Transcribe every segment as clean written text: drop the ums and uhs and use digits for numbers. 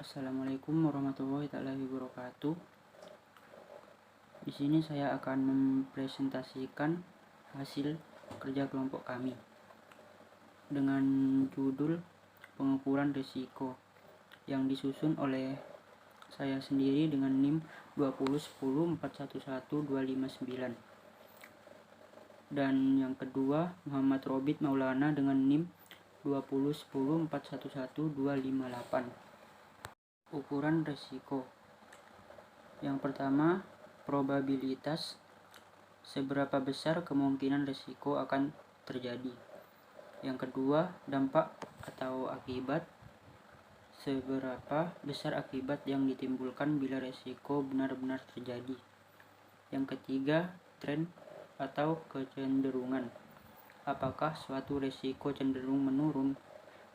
Assalamualaikum warahmatullahi wabarakatuh. Di sini saya akan mempresentasikan hasil kerja kelompok kami dengan judul pengukuran risiko yang disusun oleh saya sendiri dengan NIM 20104111259 dan yang kedua Muhammad Robit Maulana dengan NIM 20104111258. Ukuran risiko. Yang pertama, probabilitas seberapa besar kemungkinan risiko akan terjadi. Yang kedua, dampak atau akibat seberapa besar akibat yang ditimbulkan bila risiko benar-benar terjadi. Yang ketiga, tren atau kecenderungan. Apakah suatu risiko cenderung menurun,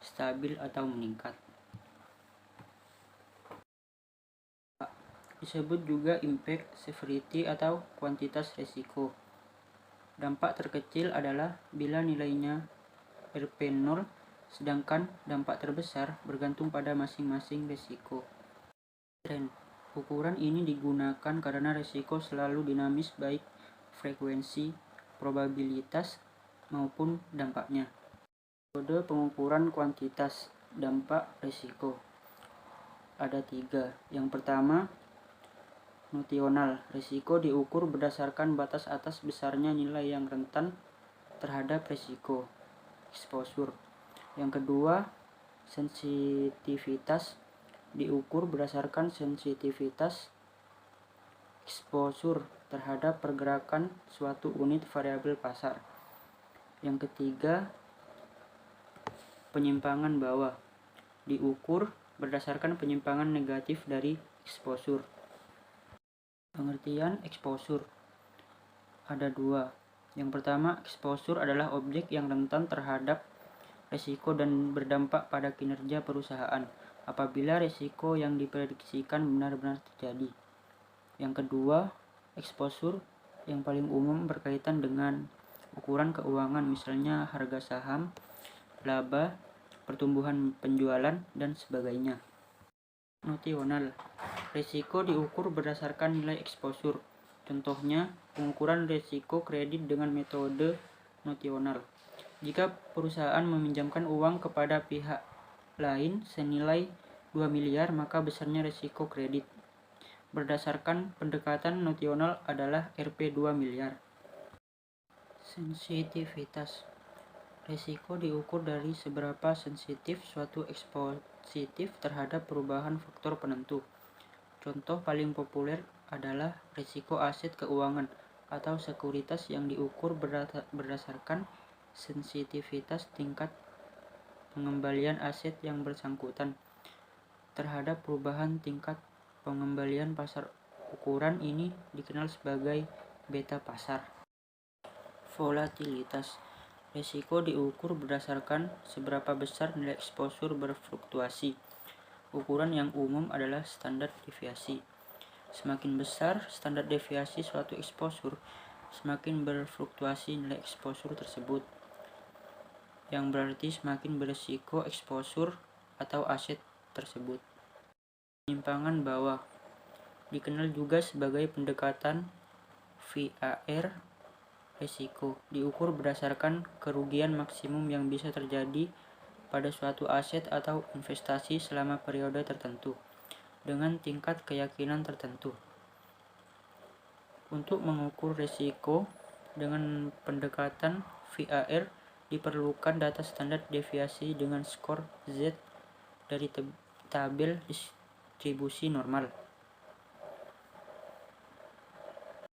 stabil atau meningkat. Disebut juga impact, severity atau kuantitas risiko. Dampak terkecil adalah bila nilainya RP0, sedangkan dampak terbesar bergantung pada masing-masing risiko. Tren. Ukuran ini digunakan karena risiko selalu dinamis baik frekuensi, probabilitas, maupun dampaknya. Metode pengukuran kuantitas dampak risiko. Ada 3. Yang pertama, notional. Risiko diukur berdasarkan batas atas besarnya nilai yang rentan terhadap risiko, exposure. Yang kedua, sensitivitas diukur berdasarkan sensitivitas exposure terhadap pergerakan suatu unit variabel pasar. Yang ketiga, penyimpangan bawah diukur berdasarkan penyimpangan negatif dari exposure. Pengertian exposure ada 2. Yang pertama, exposure adalah objek yang rentan terhadap risiko dan berdampak pada kinerja perusahaan apabila risiko yang diprediksikan benar-benar terjadi. Yang kedua, exposure yang paling umum berkaitan dengan ukuran keuangan, misalnya harga saham, laba, pertumbuhan penjualan, dan sebagainya. Notional. Risiko diukur berdasarkan nilai exposure. Contohnya, pengukuran risiko kredit dengan metode notional. Jika perusahaan meminjamkan uang kepada pihak lain senilai 2 miliar, maka besarnya risiko kredit berdasarkan pendekatan notional adalah Rp 2 miliar. Sensitivitas. Risiko diukur dari seberapa sensitif suatu ekspositif terhadap perubahan faktor penentu. Contoh paling populer adalah risiko aset keuangan atau sekuritas yang diukur berdasarkan sensitivitas tingkat pengembalian aset yang bersangkutan terhadap perubahan tingkat pengembalian pasar. Ukuran ini dikenal sebagai beta pasar. Volatilitas. Risiko diukur berdasarkan seberapa besar nilai exposure berfluktuasi. Ukuran yang umum adalah standar deviasi. Semakin besar standar deviasi suatu exposure, semakin berfluktuasi nilai exposure tersebut, yang berarti semakin berisiko exposure atau aset tersebut. Penyimpangan bawah dikenal juga sebagai pendekatan VAR risiko, diukur berdasarkan kerugian maksimum yang bisa terjadi pada suatu aset atau investasi selama periode tertentu dengan tingkat keyakinan tertentu. Untuk mengukur risiko dengan pendekatan VAR diperlukan data standar deviasi dengan skor Z dari tabel distribusi normal.